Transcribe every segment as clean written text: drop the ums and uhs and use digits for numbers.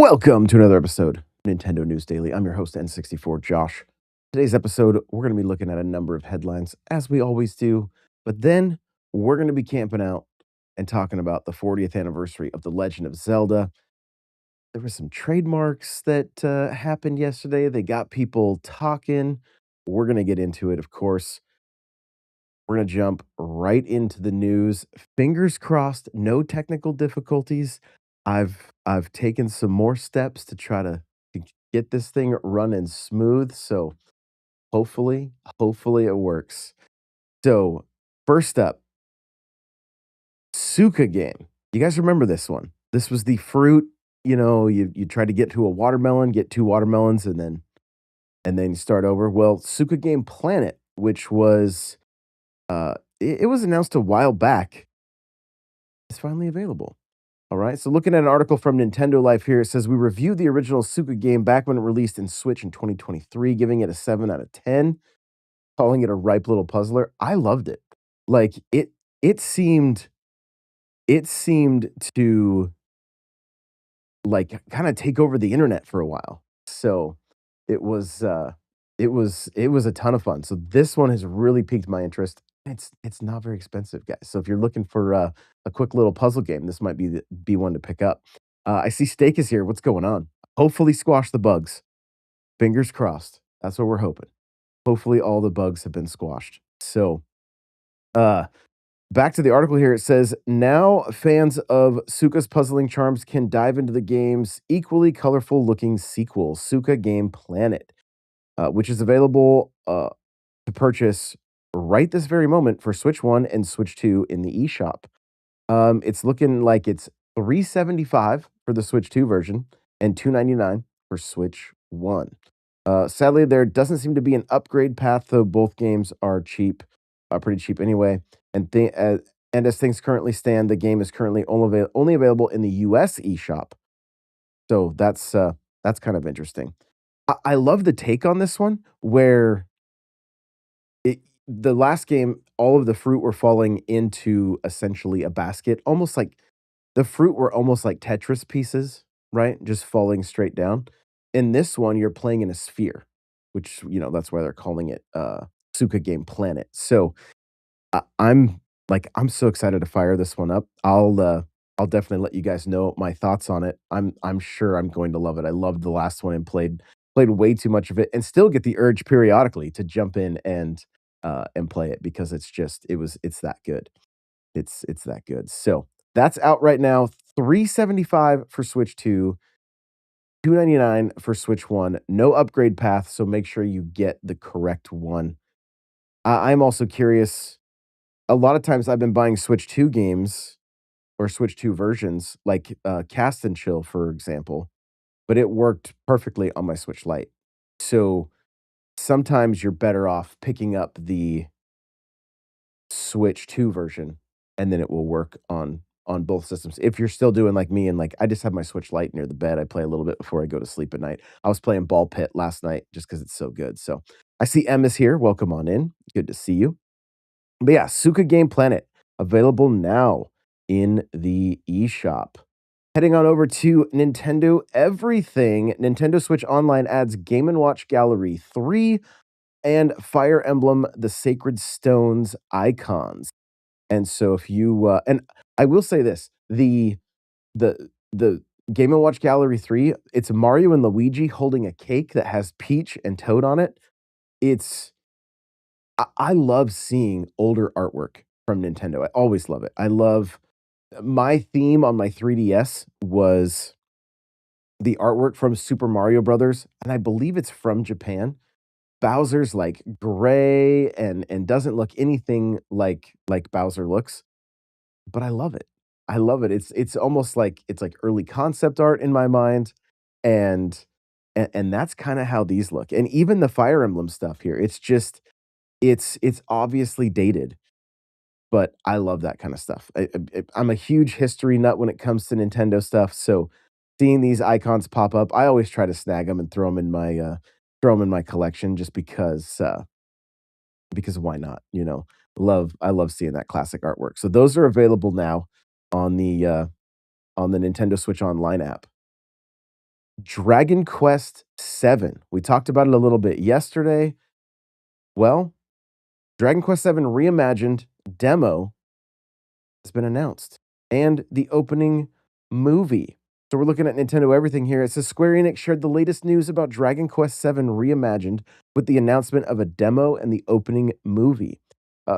Welcome to another episode of Nintendo News Daily. I'm your host, N64 Josh. Today's episode, we're going to be looking at a number of headlines, as we always do, but then we're going to be camping out and talking about the 40th anniversary of The Legend of Zelda. There were some trademarks that happened yesterday. They got people talking. We're going to get into it, of course. We're going to jump right into the news. Fingers crossed, no technical difficulties. I've taken some more steps to try to get this thing running smooth, so hopefully it works. So, first up, Suka game. You guys remember this one? This was the fruit, you try to get to a watermelon, get two watermelons and then you start over. Well, Suka Game Planet, which was it was announced a while back, is finally available. All right. So looking at an article from Nintendo Life here, it says we reviewed the original Suka game back when it released in Switch in 2023, giving it a 7 out of 10, calling it a ripe little puzzler. I loved it. Like it seemed it seemed to like kind of take over the internet for a while. So it was it was a ton of fun. So this one has really piqued my interest. It's not very expensive, guys. So if you're looking for a quick little puzzle game, this might be one to pick up. I see Steak is here. What's going on? Hopefully squash the bugs. Fingers crossed. That's what we're hoping. Hopefully all the bugs have been squashed. So uh back to the article here. It says now fans of Suka's puzzling charms can dive into the game's equally colorful looking sequel, Suka Game Planet, which is available to purchase right this very moment for Switch 1 and Switch 2 in the eShop. It's looking like it's 375 for the Switch 2 version and 299 for Switch 1. Sadly, there doesn't seem to be an upgrade path, though both games are cheap, pretty cheap anyway. And as things currently stand, the game is currently only available in the US eShop. So that's kind of interesting. I love the take on this one, where the last game, all of the fruit were falling into essentially a basket, almost like the fruit were almost like Tetris pieces, right? Just falling straight down. In this one, you're playing in a sphere, which, that's why they're calling it Suka Game Planet. So I'm so excited to fire this one up. I'll definitely let you guys know my thoughts on it. I'm sure I'm going to love it. I loved the last one and played way too much of it, and still get the urge periodically to jump in and play it because it's that good. It's that good. So that's out right now. 375 for Switch 2, 299 for Switch 1. No upgrade path, so make sure you get the correct one. I'm also curious. A lot of times I've been buying Switch 2 games or Switch 2 versions, like Cast and Chill, for example, but it worked perfectly on my Switch Lite. So sometimes you're better off picking up the Switch 2 version, and then it will work on both systems. If you're still doing like me and like I just have my Switch Lite near the bed, I play a little bit before I go to sleep at night. I was playing Ball Pit last night just because it's so good. So I see Em is here. Welcome on in. Good to see you. But yeah, Suka Game Planet available now in the eShop. Heading on over to Nintendo Everything. Nintendo Switch Online adds Game& Watch Gallery 3 and Fire Emblem The Sacred Stones icons. And so if you and I will say this, the Game& Watch Gallery 3, it's Mario and Luigi holding a cake that has Peach and Toad on it. It's I love seeing older artwork from Nintendo. I always love it. I love my theme on my 3DS was the artwork from Super Mario Brothers, and I believe it's from Japan. Bowser's like gray and doesn't look anything like Bowser looks, but I love it. I love it. It's almost like it's like early concept art in my mind, and and that's kind of how these look. And even the Fire Emblem stuff here, it's obviously dated, but I love that kind of stuff. I'm a huge history nut when it comes to Nintendo stuff, so seeing these icons pop up, I always try to snag them and throw them in my collection just because why not, you know? I love seeing that classic artwork. So those are available now on the, uh, on the Nintendo Switch Online app. Dragon Quest VII. We talked about it a little bit yesterday. Well, Dragon Quest VII Reimagined demo has been announced, and the opening movie. So we're looking at Nintendo Everything here. It says Square Enix shared the latest news about Dragon Quest VII Reimagined with the announcement of a demo and the opening movie.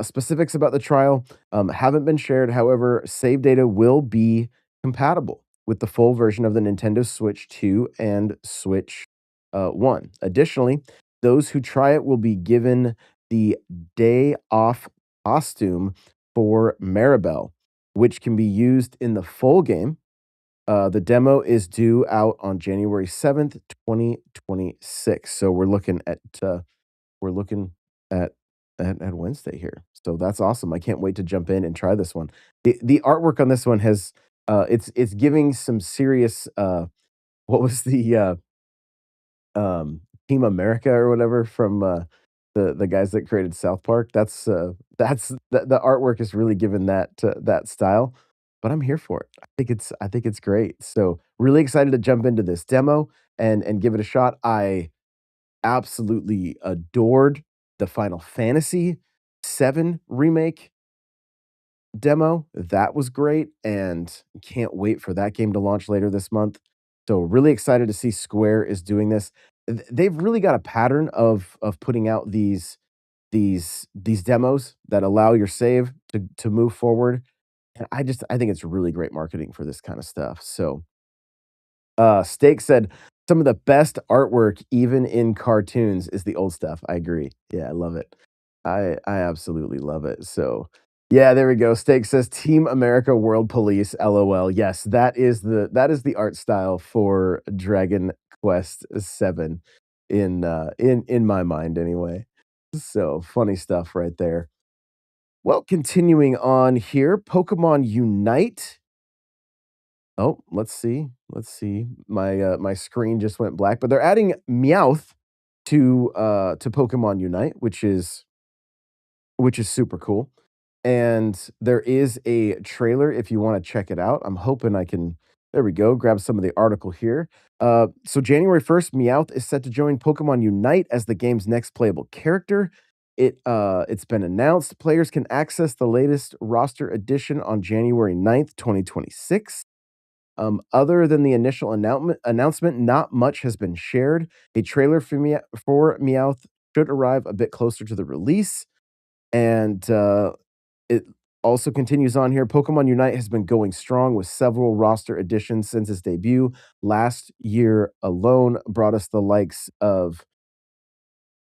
Specifics about the trial haven't been shared. However, save data will be compatible with the full version of the Nintendo Switch 2 and Switch 1. Additionally, those who try it will be given the day off costume for Maribel, which can be used in the full game. The demo is due out on January 7th, 2026. So we're looking at at Wednesday here. So that's awesome. I can't wait to jump in and try this one. The artwork on this one has it's giving some serious what was the Team America or whatever from, the guys that created South Park. That's the artwork is really given that style, but I'm here for it. I think it's great. So, really excited to jump into this demo and give it a shot. I absolutely adored the Final Fantasy VII remake demo. That was great, and can't wait for that game to launch later this month. So really excited to see Square is doing this. They've really got a pattern of putting out these demos that allow your save to move forward. And I think it's really great marketing for this kind of stuff. So Steak said, "Some of the best artwork, even in cartoons, is the old stuff." I agree. Yeah, I love it. I absolutely love it. So, yeah, there we go. Steak says, "Team America World Police, LOL." Yes, that is the art style for Dragon Quest VII in my mind anyway. So, funny stuff right there. Well, continuing on here, Pokemon Unite. Oh, let's see. Let's see. My screen just went black, but they're adding Meowth to Pokemon Unite, which is super cool. And there is a trailer if you want to check it out. I'm hoping I can there we go, grab some of the article here. So January 1st, Meowth is set to join Pokemon Unite as the game's next playable character. It's been announced players can access the latest roster addition on January 9th, 2026. Other than the initial announcement, not much has been shared. A trailer for Meowth should arrive a bit closer to the release, and it also continues on here. Pokemon Unite has been going strong with several roster additions since its debut. Last year alone brought us the likes of,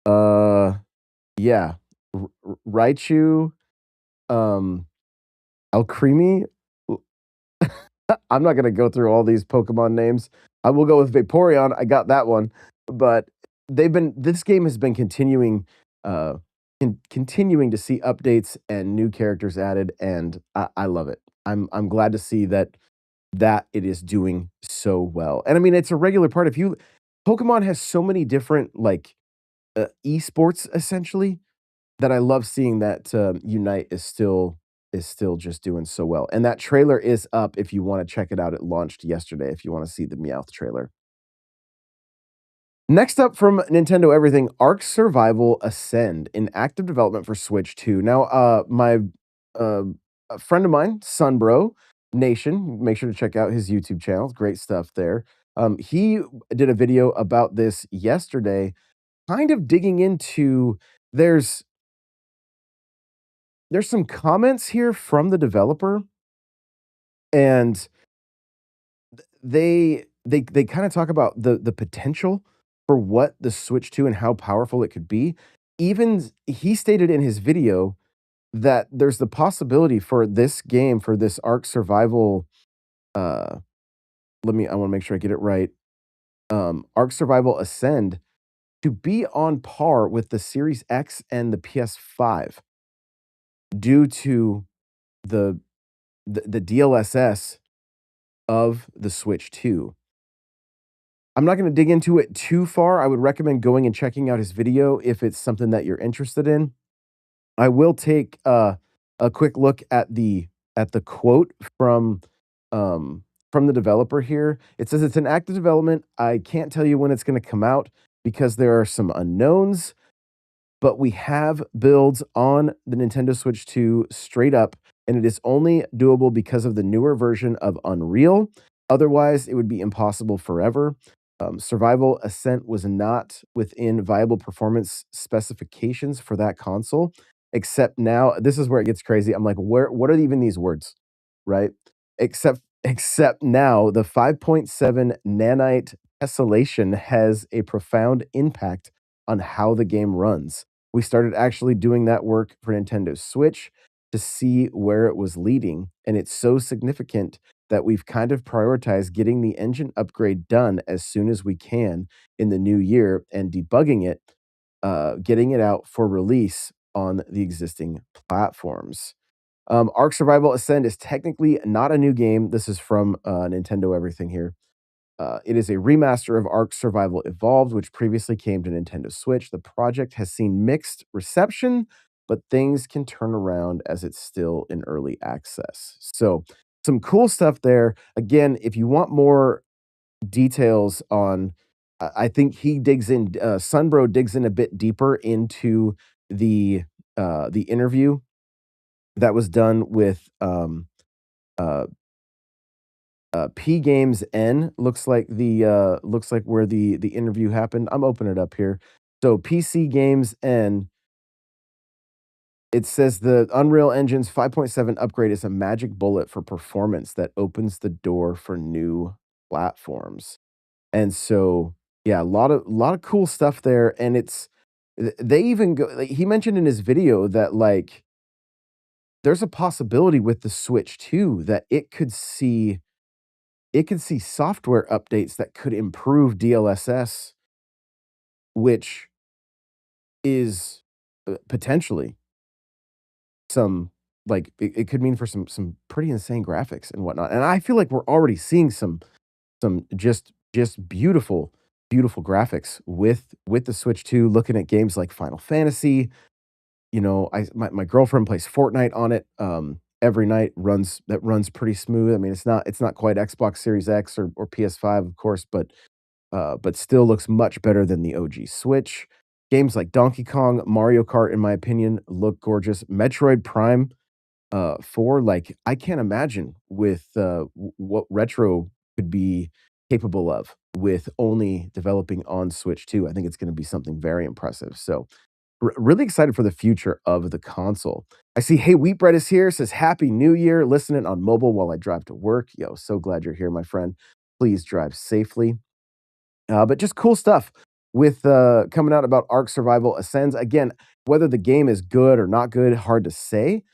uh, yeah, Raichu, um, Alcremie. I'm not gonna go through all these Pokemon names. I will go with Vaporeon, I got that one, but this game has been uh, continuing to see updates and new characters added, and I love it. I'm glad to see that it is doing so well, and I mean, it's a regular part if you Pokemon has so many different, like, esports essentially, that I love seeing that, Unite is still just doing so well, and that trailer is up if you wanna check it out. It launched yesterday if you wanna see the Meowth trailer. Next up from Nintendo Everything, Ark Survival Ascend in active development for Switch 2. Now, uh, a friend of mine, Sunbro Nation, make sure to check out his YouTube channel, great stuff there. He did a video about this yesterday, kind of digging into there's there's some comments here from the developer, and they kinda talk about the potential for what the Switch 2 and how powerful it could be. He stated in his video that there's the possibility for this game, for this Ark Survival, uh, I wanna make sure I get it right, Ark Survival Ascend to be on par with the Series X and the PS5 due to the the DLSS of the Switch 2. I'm not gonna dig into it too far. I would recommend going and checking out his video if it's something that you're interested in. I will take, a quick look at the quote from, from the developer here. It says it's in active development. I can't tell you when it's gonna come out because there are some unknowns, but we have builds on the Nintendo Switch 2 straight up, and it is only doable because of the newer version of Unreal. Otherwise, it would be impossible forever. Survival Ascent was not within viable performance specifications for that console, except now this is where it gets crazy. I'm like, where what are even these words? Right? Except now the 5.7 nanite tessellation has a profound impact on how the game runs. We started actually doing that work for Nintendo Switch to see where it was leading, and it's so significant that we've kind of prioritized getting the engine upgrade done as soon as we can in the new year and debugging it, getting it out for release on the existing platforms. Ark Survival Ascend is technically not a new game. This is from Nintendo Everything here. It is a remaster of Ark Survival Evolved, which previously came to Nintendo Switch. The project has seen mixed reception, but things can turn around as it's still in early access. So, some cool stuff there. Again, if you want more details on, I think he digs in, Sunbro digs in a bit deeper into the interview that was done with uh, P Games N looks like where the interview happened. I'm opening it up here. So PC Games N, it says the Unreal Engine's 5.7 upgrade is a magic bullet for performance that opens the door for new platforms. And so, yeah, a lot of cool stuff there. And they even go. Like, he mentioned in his video that like there's a possibility with the Switch too that it could see software updates that could improve DLSS, which is, potentially some like, it could mean for some pretty insane graphics and whatnot, and I feel like we're already seeing some just beautiful, beautiful graphics with the Switch 2, looking at games like Final Fantasy. My girlfriend plays Fortnite on it, every night, runs pretty smooth. I mean, it's not quite Xbox Series X or PS5, of course, but still looks much better than the OG Switch. Games like Donkey Kong, Mario Kart, in my opinion, look gorgeous. Metroid Prime, 4, like, I can't imagine with, what Retro could be capable of with only developing on Switch 2. I think it's gonna be something very impressive. So, really excited for the future of the console. I see, Hey Wheatbread is here, says, "Happy New Year, listening on mobile while I drive to work." Yo, so glad you're here, my friend. Please drive safely. But just cool stuff with coming out about Ark Survival Ascends. Again, whether the game is good or not good, hard to say,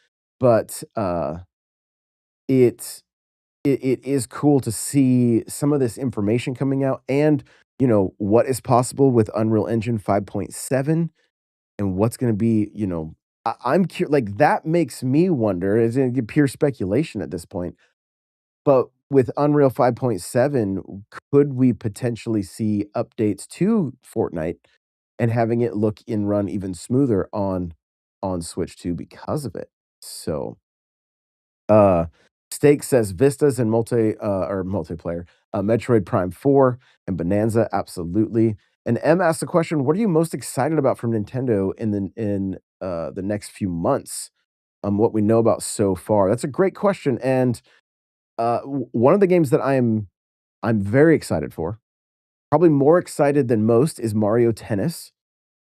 but it it is cool to see some of this information coming out and what is possible with Unreal Engine 5.7 and what's going to be. Like that makes me wonder. Is it pure speculation at this point? But with Unreal 5.7, could we potentially see updates to Fortnite and having it look and run even smoother on Switch 2 because of it? So, uh, Steak says Vistas and or multiplayer, Metroid Prime 4 and Bonanza, absolutely. And M asked the question, "What are you most excited about from Nintendo in the next few months?" What we know about so far. That's a great question, and one of the games that I'm very excited for, probably more excited than most, is Mario Tennis,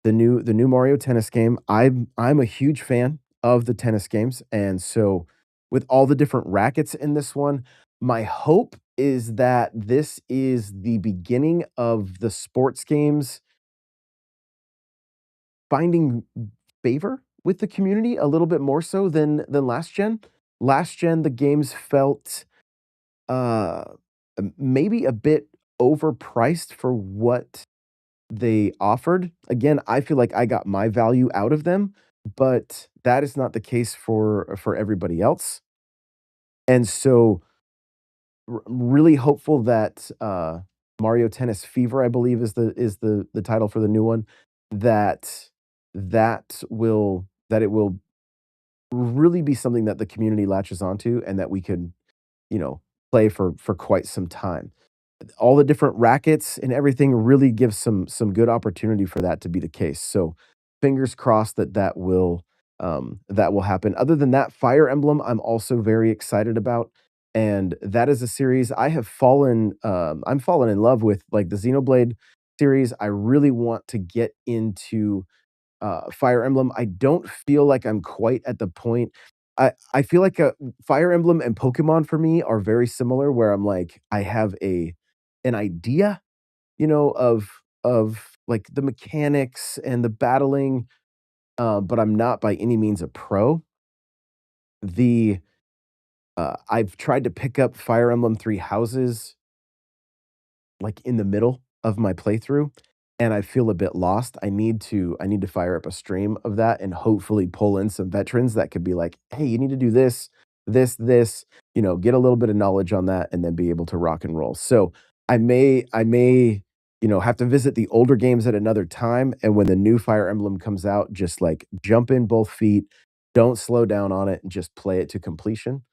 the new Mario Tennis game. I'm a huge fan of the tennis games, and so with all the different rackets in this one, my hope is that this is the beginning of the sports games finding favor with the community a little bit more so than last gen. Last gen, the games felt Uh, maybe a bit overpriced for what they offered. Again, I feel like I got my value out of them, but that is not the case for everybody else. And so, really hopeful that Mario Tennis Fever, I believe, is the title for the new one. That that it will really be something that the community latches onto, and that we can, you know, play for quite some time. All the different rackets and everything really gives some good opportunity for that to be the case. So fingers crossed that that will happen. Other than that, Fire Emblem, I'm also very excited about, and that is a series I have I'm fallen in love with, like the Xenoblade series. I really want to get into Fire Emblem. I don't feel like I'm quite at the point. I feel like Fire Emblem and Pokemon for me are very similar, where I'm like I have an idea, of like the mechanics and the battling, but I'm not by any means a pro. The I've tried to pick up Fire Emblem Three Houses like in the middle of my playthrough, and I feel a bit lost. I need to fire up a stream of that and hopefully pull in some veterans that could be like, "Hey, you need to do this, this," get a little bit of knowledge on that and then be able to rock and roll. So, I may, have to visit the older games at another time, and when the new Fire Emblem comes out, just, like, jump in both feet, don't slow down on it, and just play it to completion,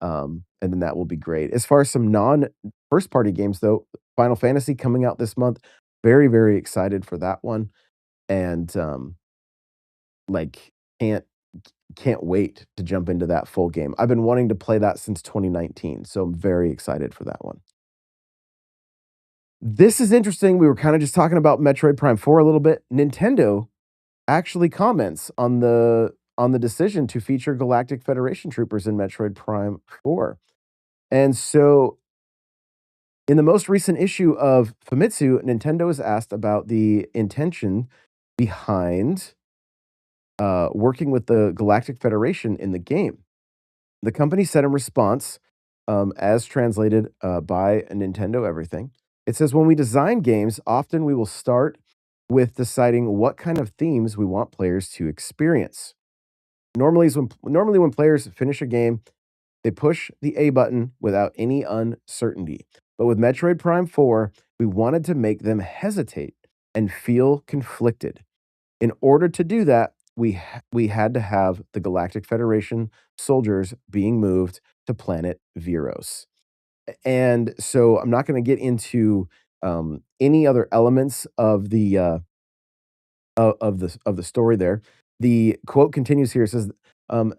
and then that will be great. As far as some non first party games, though, Final Fantasy coming out this month. Very, very excited for that one, and, like, can't can't wait to jump into that full game. I've been wanting to play that since 2019, so I'm very excited for that one. This is interesting. We were kinda just talking about Metroid Prime 4 a little bit. Nintendo actually comments on the decision to feature Galactic Federation troopers in Metroid Prime 4. And so in the most recent issue of Famitsu, Nintendo was asked about the intention behind working with the Galactic Federation in the game. The company said in response, as translated by Nintendo Everything, it says, when we design games, often we will start with deciding what kind of themes we want players to experience. Normally, when players finish a game, they push the A button without any uncertainty. But with Metroid Prime 4, we wanted to make them hesitate and feel conflicted. In order to do that, we had to have the Galactic Federation soldiers being moved to planet Viros. And so I'm not going to get into any other elements of the story there. The quote continues here. It says,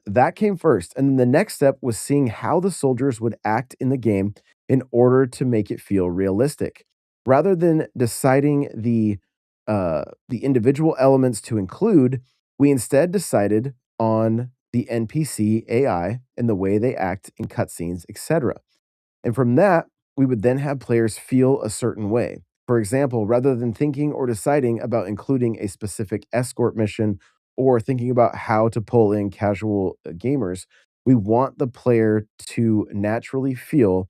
that came first. And the next step was seeing how the soldiers would act in the game in order to make it feel realistic. Rather than deciding the individual elements to include, we instead decided on the NPC AI and the way they act in cutscenes, etc. And from that, we would then have players feel a certain way. For example, rather than thinking or deciding about including a specific escort mission or thinking about how to pull in casual gamers, we want the player to naturally feel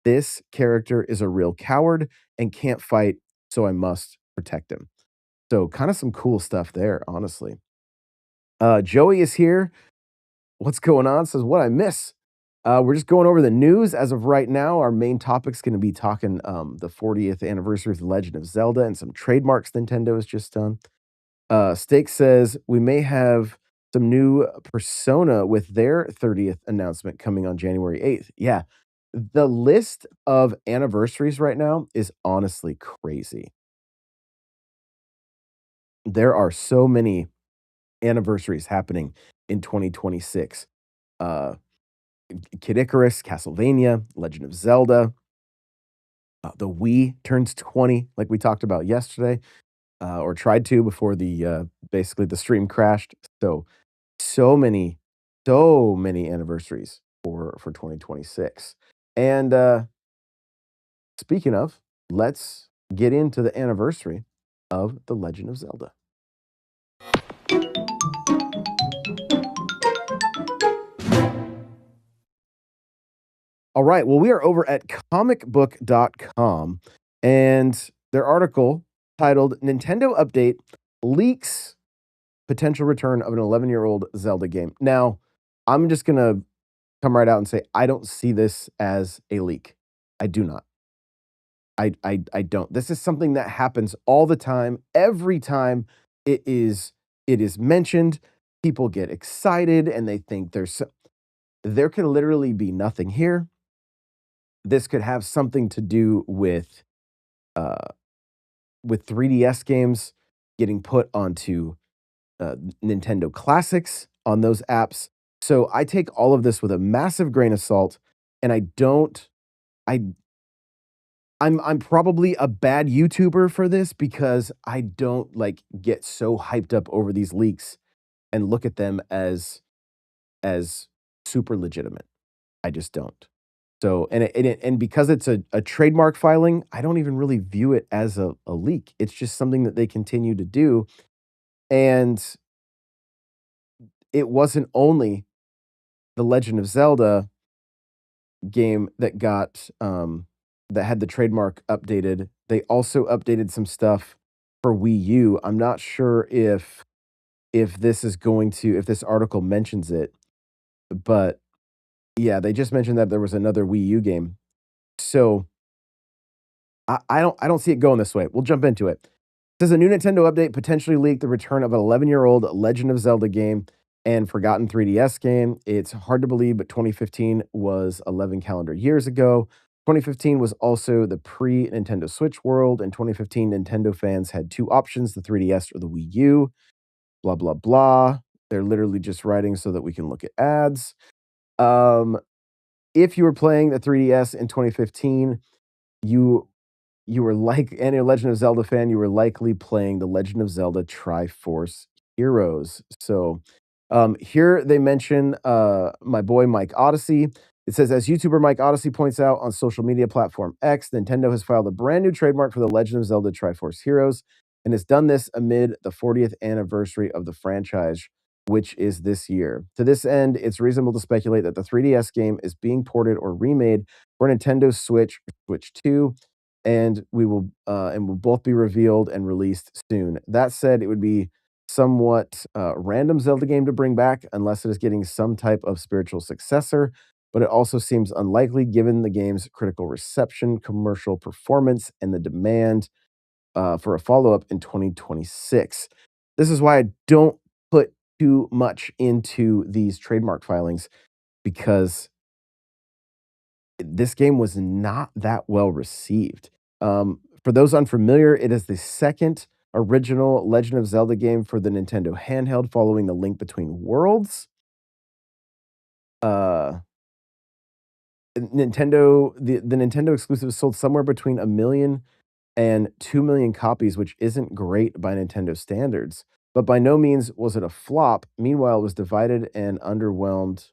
this character is a real coward and can't fight, so I must protect him. So, kind of some cool stuff there, honestly. Joey is here. What's going on? Says, what I miss. We're just going over the news as of right now. Our main topic's going to be talking the 40th anniversary of The Legend of Zelda and some trademarks Nintendo has just done. Steak says we may have some new Persona with their 30th announcement coming on January 8th. Yeah, the list of anniversaries right now is honestly crazy. There are so many anniversaries happening in 2026. Uh, Kid Icarus, Castlevania, Legend of Zelda. The Wii turns 20, like we talked about yesterday, or tried to before basically the stream crashed. So so many, so many anniversaries for 2026. And speaking of, let's get into the anniversary of The Legend of Zelda. All right. Well, we are over at comicbook.com and their article titled Nintendo Update Leaks Potential Return of an 11-year-old Zelda Game. Now, I'm just going to come right out and say I don't see this as a leak. I do not. I don't. This is something that happens all the time. Every time it is it is mentioned, people get excited and they think there can literally be nothing here. this could have something to do uh, with 3DS games getting put onto Nintendo Classics on those apps. So I take all of this with a massive grain of salt, and I don't. I I'm probably a bad YouTuber for this because I don't like get so hyped up over these leaks and look at them as super legitimate. I just don't. So, and because it's a trademark filing, I don't even really view it as a leak. It's just something that they continue to do. And it wasn't only the Legend of Zelda game that that had the trademark updated. They also updated some stuff for Wii U. I'm not sure if this is going to if this article mentions it, but yeah, they just mentioned that there was another Wii U game. So I don't see it going this way. We'll jump into it. Says a new Nintendo update potentially leaked the return of an 11-year-old Legend of Zelda game and forgotten 3DS game. It's hard to believe, but 2015 was 11 calendar years ago. 2015 was also the pre-Nintendo Switch world. In 2015, Nintendo fans had two options, the 3DS or the Wii U. Blah, blah, blah. They're literally just writing so that we can look at ads. Um, if you were playing the 3DS in 2015, you you were like any Legend of Zelda fan, you were likely playing the Legend of Zelda Triforce Heroes. So, here they mention, my boy Mike Odyssey. It says, as YouTuber Mike Odyssey points out on social media platform X, Nintendo has filed a brand new trademark for the Legend of Zelda Triforce Heroes, and has done this amid the 40th anniversary of the franchise, which is this year. To this end, it's reasonable to speculate that the 3DS game is being ported or remade for Nintendo Switch, Switch 2, and will both be revealed and released soon. That said, it would be somewhat random Zelda game to bring back unless it is getting some type of spiritual successor, but it also seems unlikely given the game's critical reception, commercial performance, and the demand for a follow up in 2026. This is why I don't put too much into these trademark filings because this game was not that well received. For those unfamiliar, it is the second original Legend of Zelda game for the Nintendo handheld following the Link Between Worlds. Uh, the Nintendo exclusive sold somewhere between a million and 2 million copies, which isn't great by Nintendo standards, but by no means was it a flop. Meanwhile, it was divided and underwhelmed.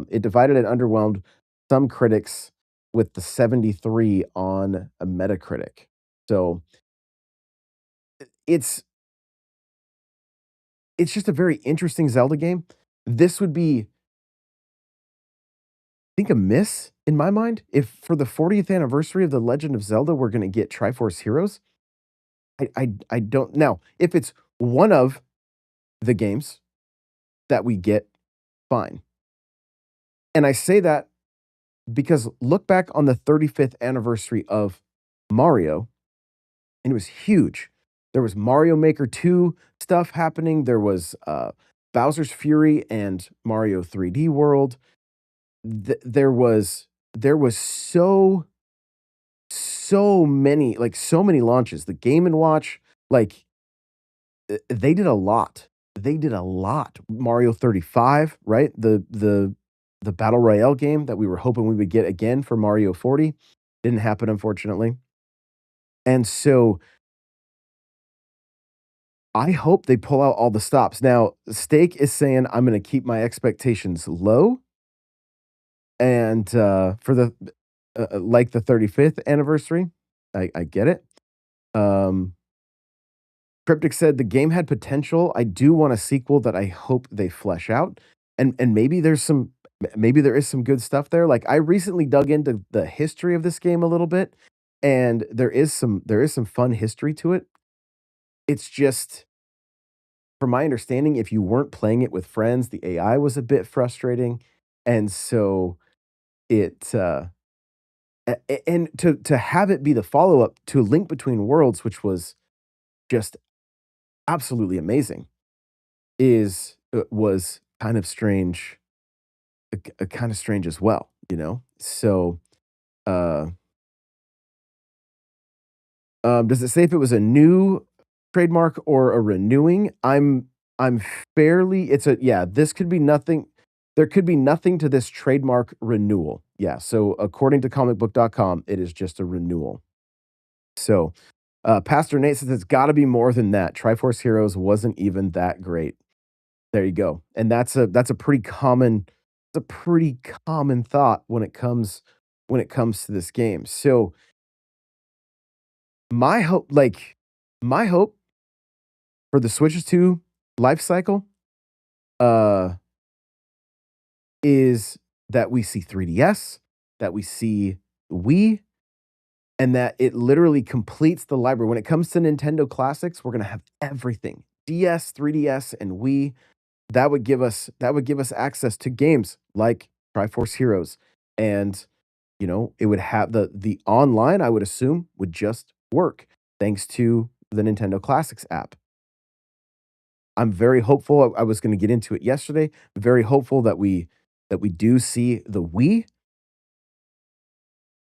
It divided and underwhelmed some critics with the 73 on a Metacritic. So it's it's just a very interesting Zelda game. This would be, I think, a miss in my mind if for the 40th anniversary of the Legend of Zelda we're going to get Triforce Heroes. I don't now if it's one of the games that we get, fine. And I say that because look back on the 35th anniversary of Mario, and it was huge. There was Mario Maker 2 stuff happening. There was Bowser's Fury and Mario 3D World. There was so many so many launches. The Game and Watch, like they did a lot. They did a lot. Mario 35, right? The battle royale game that we were hoping we would get again for Mario 40 didn't happen, unfortunately. And so I hope they pull out all the stops. Now, Steak is saying I'm going to keep my expectations low, and for the like the 35th anniversary, I get it. Um, Cryptic said the game had potential. I do want a sequel that I hope they flesh out, and maybe there is some good stuff there. Like I recently dug into the history of this game a little bit, and there is some fun history to it. It's just, from my understanding, if you weren't playing it with friends, the AI was a bit frustrating, and so it and to have it be the follow up to Link Between Worlds, which was just absolutely amazing, was kind of strange, kind of strange as well, you know? So, Uh, does it say if it was a new trademark or a renewing? I'm fairly it's a yeah, this could be nothing there could be nothing to this trademark renewal. Yeah, so according to comicbook.com, it is just a renewal. So, Pastor Nate says it's gotta be more than that. Triforce Heroes wasn't even that great. There you go. And that's a pretty common it's a pretty common thought when it comes to this game. So, my hope my hope for the Switch's 2 life cycle, uh, is that we see 3DS, that we see Wii, and that it literally completes the library. When it comes to Nintendo classics, we're gonna have everything. DS, 3DS, and Wii. That would give us access to games like Triforce Heroes, and, it would have the online, I would assume, would just work thanks to the Nintendo Classics app. I'm very hopeful. I was gonna get into it yesterday. Very hopeful that we do see the Wii.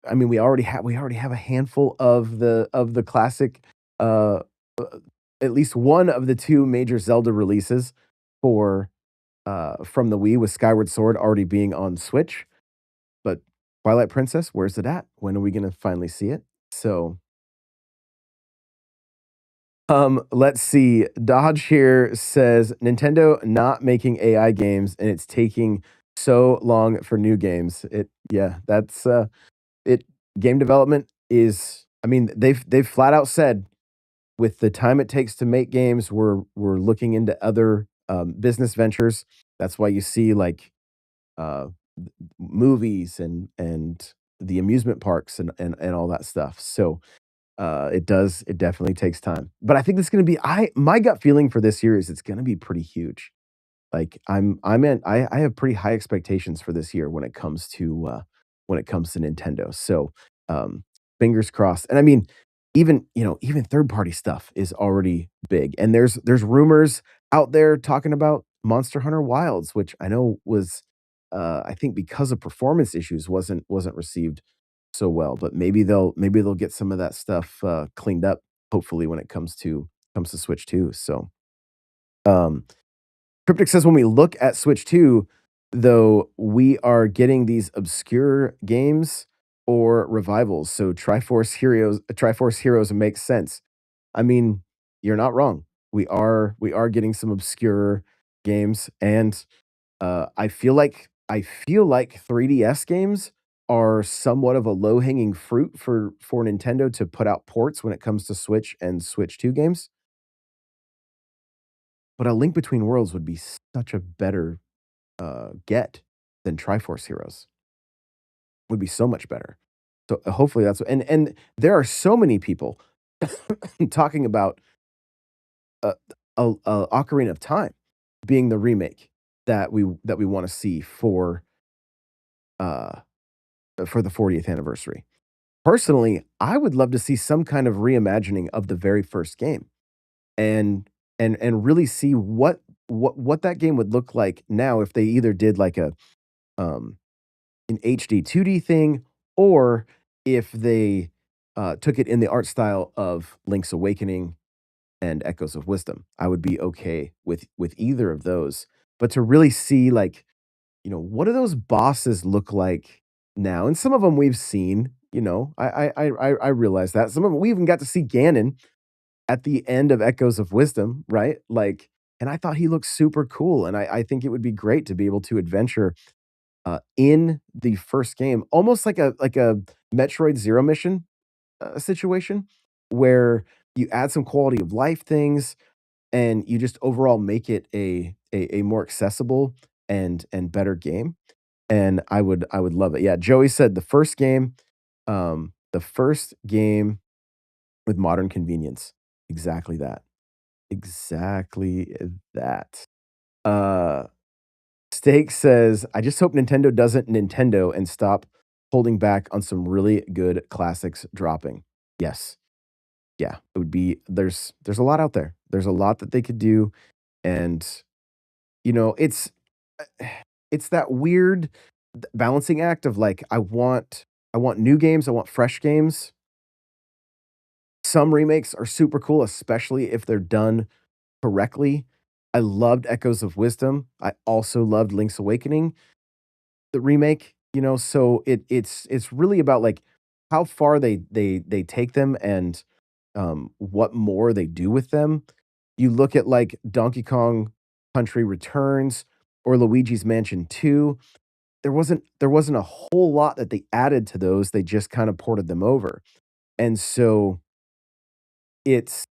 I mean, we already have a handful of the classic, uh, uh, at least one of the 2 major Zelda releases for, from the Wii with Skyward Sword already being on Switch, but Twilight Princess, where's it at? When are we gonna finally see it? So, let's see. Dodge here says Nintendo not making AI games and it's taking so long for new games. It yeah, that's it game development is I mean, they've flat out said with the time it takes to make games, we're looking into other business ventures. That's why you see like uh movies and the amusement parks and all that stuff. So it definitely takes time. But I think it's gonna be I my gut feeling for this year is it's gonna be pretty huge. Like, I have pretty high expectations for this year when it comes to Nintendo. So, um, fingers crossed. And I mean, even, even third-party stuff is already big. And there's rumors out there talking about Monster Hunter Wilds, which I know was, I think because of performance issues wasn't received so well, but maybe they'll get some of that stuff, cleaned up, hopefully, when it comes to Switch 2. So, um Cryptic says when we look at Switch 2, though, we are getting these obscure games or revivals. So Triforce Heroes makes sense. I mean, you're not wrong. We are getting some obscure games and I feel like 3DS games are somewhat of a low-hanging fruit for Nintendo to put out ports when it comes to Switch and Switch 2 games. But A Link Between Worlds would be such a better get than Triforce Heroes. Would be so much better. So, hopefully that's and there are so many people talking about, uh, Ocarina of Time being the remake that we wanna see uh, for the 40th anniversary. Personally, I would love to see some kind of reimagining of the very first game and and really see what that game would look like now if they either did like um an HD 2D thing, or if they, took it in the art style of Link's Awakening and Echoes of Wisdom. I would be okay with either of those, but to really see, like, what do those bosses look like now? And some of them we've seen, I realize that. Some of them we even got to see Ganon at the end of Echoes of Wisdom, right? Like, and I thought he looked super cool, and I think it would be great to be able to adventure in the first game, almost like a Metroid Zero Mission, situation, where you add some quality of life things, and you just overall make it a more accessible and better game, and I would love it. Yeah, Joey said the first game with modern convenience. Exactly that. Exactly that. Uh Steak says, "I just hope Nintendo doesn't Nintendo and stop holding back on some really good classics dropping." Yes. Yeah, it would be there's a lot out there. There's a lot that they could do, and, it's it's that weird balancing act of, like, I want I want new games, I want fresh games. Some remakes are super cool, especially if they're done correctly. I loved Echoes of Wisdom. I also loved Link's Awakening, the remake, so it's really about, like, how far they take them and, what more they do with them. You look at, like, Donkey Kong Country Returns or Luigi's Mansion 2, there wasn't a whole lot that they added to those, they just kinda ported them over, and so it's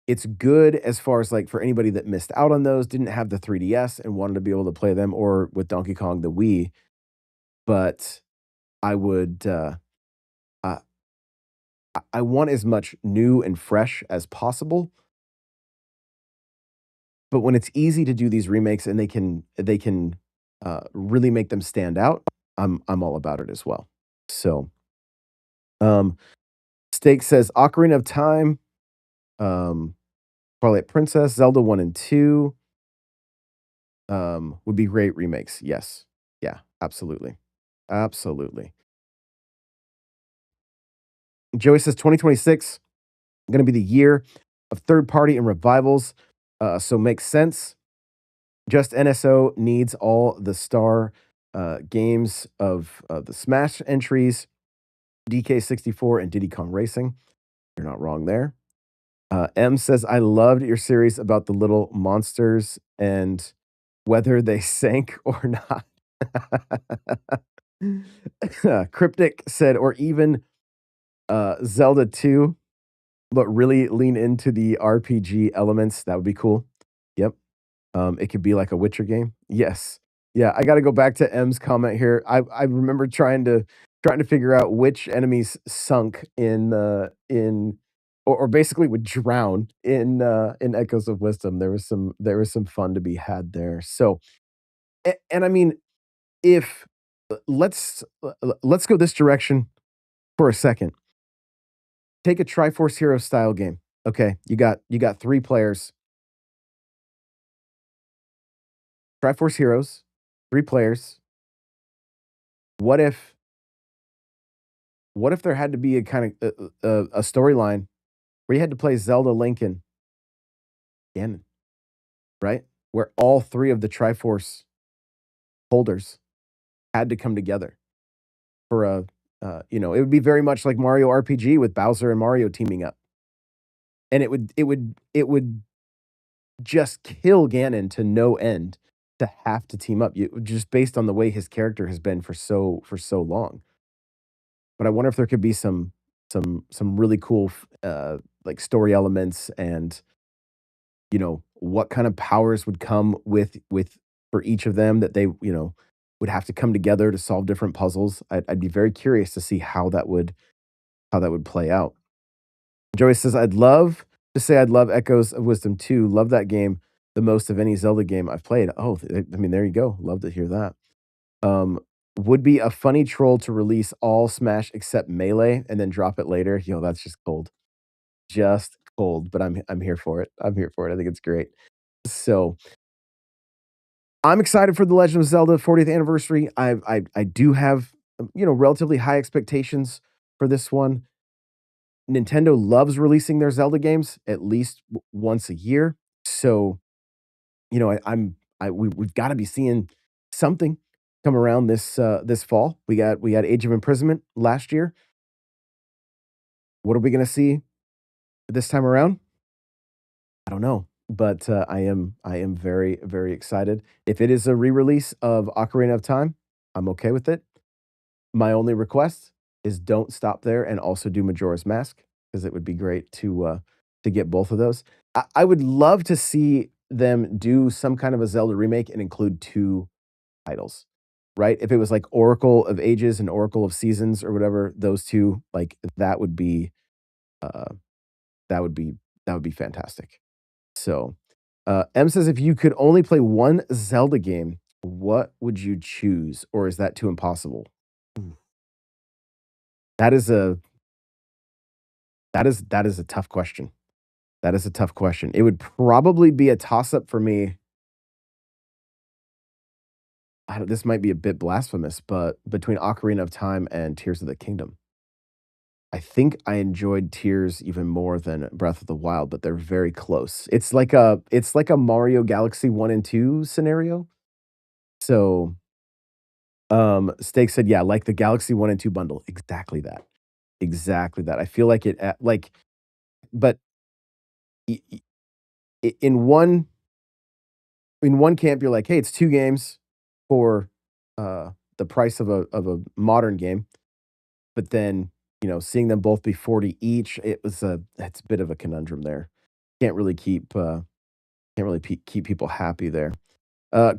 it's good as far as, like, for anybody that missed out on those, didn't have the 3DS and wanted to be able to play them, or with Donkey Kong, the Wii, but I would, I I want as much new and fresh as possible, but when it's easy to do these remakes and they can really make them stand out, I'm all about it as well. So, um, Steak says Ocarina of Time, um, Twilight Princess, Zelda 1 and 2, would be great remakes. Yes. Yeah, absolutely. Absolutely. Joey says 2026 gonna be the year of third party and revivals, so makes sense. Just NSO needs all the star, games of, the Smash entries, DK64 and Diddy Kong Racing. You're not wrong there. M says, "I loved your series about the little monsters and whether they sank or not." Cryptic said, "Or even, Zelda 2, but really lean into the RPG elements, that would be cool." Yep. It could be like a Witcher game. Yes. Yeah, I gotta go back to M's comment here. I remember trying to figure out which enemies sunk in or basically would drown in Echoes of Wisdom. There was some fun to be had there. So, and I mean, if let's go this direction for a second. Take a Triforce Hero style game. Okay, you got 3 players. Triforce Heroes, 3 players. What if what if there had to be a kinda a storyline where you had to play Zelda, Link, and Ganon, right? Where all 3 of the Triforce holders had to come together for it would be very much like Mario RPG with Bowser and Mario teaming up, and it would just kill Ganon to no end to have to team up, just based on the way his character has been for so long. But I wonder if there could be some really cool like story elements and what kind of powers would come with for each of them that they would have to come together to solve different puzzles. I'd be very curious to see how that would play out. Joey says, I'd love Echoes of Wisdom 2. Love that game the most of any Zelda game I've played. Oh, I mean, there you go. Love to hear that. Um, would be a funny troll to release all Smash except Melee and then drop it later. That's just cold. Just cold, but I'm here for it. I'm here for it. I think it's great. So, I'm excited for the Legend of Zelda 40th anniversary. I do have, relatively high expectations for this one. Nintendo loves releasing their Zelda games at least once a year. So, we've got to be seeing something come around this fall. We got Age of Imprisonment last year. What are we going to see this time around? I don't know, but I am very very excited. If it is a re-release of Ocarina of Time, I'm okay with it. My only request is don't stop there and also do Majora's Mask because it would be great to get both of those. I would love to see them do some kind of a Zelda remake and include 2 titles, right? If it was like Oracle of Ages and Oracle of Seasons or whatever, those 2, like, uh, that would be that would be fantastic. So, M says, "If you could only play 1 Zelda game, what would you choose, or is that too impossible?" Ooh, that is a that is a tough question. That is a tough question. It would probably be a toss-up for me. I don't this might be a bit blasphemous, but between Ocarina of Time and Tears of the Kingdom. I think I enjoyed Tears even more than Breath of the Wild, but they're very close. It's like a Mario Galaxy 1 and 2 scenario. So, Steak said, "Yeah, like the Galaxy 1 and 2 bundle." Exactly that. Exactly that. I feel like it like but I I in one camp, you're like, "Hey, it's 2 games for, the price of a modern game." But then, seeing them both be 40 each, it's a bit of a conundrum there. Can't really keep people happy there.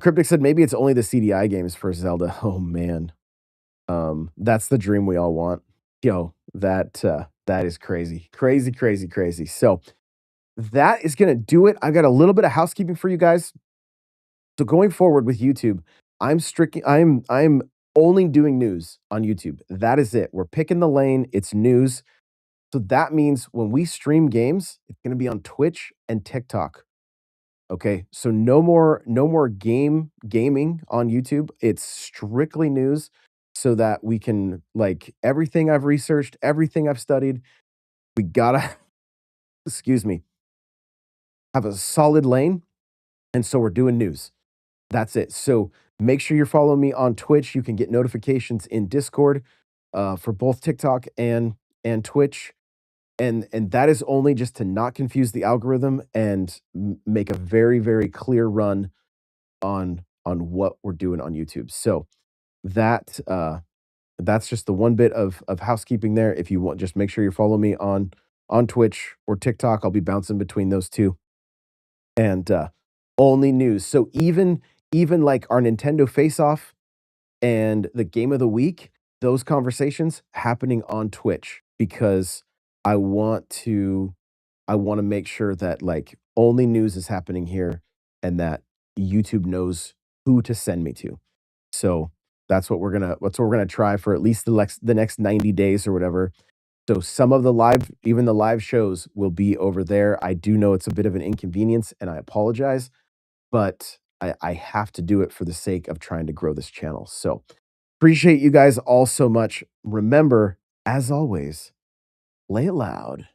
Cryptic said, "Maybe it's only the CDI games for Zelda." Oh, man. That's the dream we all want. Yo, that is crazy. Crazy, crazy, crazy. So, that is gonna do it. I got a little bit of housekeeping for you guys. So going forward with YouTube, I'm only doing news on YouTube. That is it. We're picking the lane. It's news. So that means when we stream games, it's going to be on Twitch and TikTok. Okay? So no more gaming on YouTube. It's strictly news so that we can like everything I've researched, everything I've studied, we got to excuse me, have a solid lane and so we're doing news. That's it. So make sure you're following me on Twitch. You can get notifications in Discord for both TikTok and Twitch, and that is only just to not confuse the algorithm and make a very very clear run on what we're doing on YouTube. So that that's just the one bit of housekeeping there. If you want, just make sure you follow me on Twitch or TikTok. I'll be bouncing between those two and only news. So even like our Nintendo Face Off and the game of the week, those conversations happening on Twitch because I want to I want to make sure that like only news is happening here and that YouTube knows who to send me to. So that's what we're gonna try for at least the next 90 days or whatever. So some of the live even the live shows will be over there. I do know it's a bit of an inconvenience and I apologize, but I have to do it for the sake of trying to grow this channel. So appreciate you guys all so much. Remember, as always, play it loud.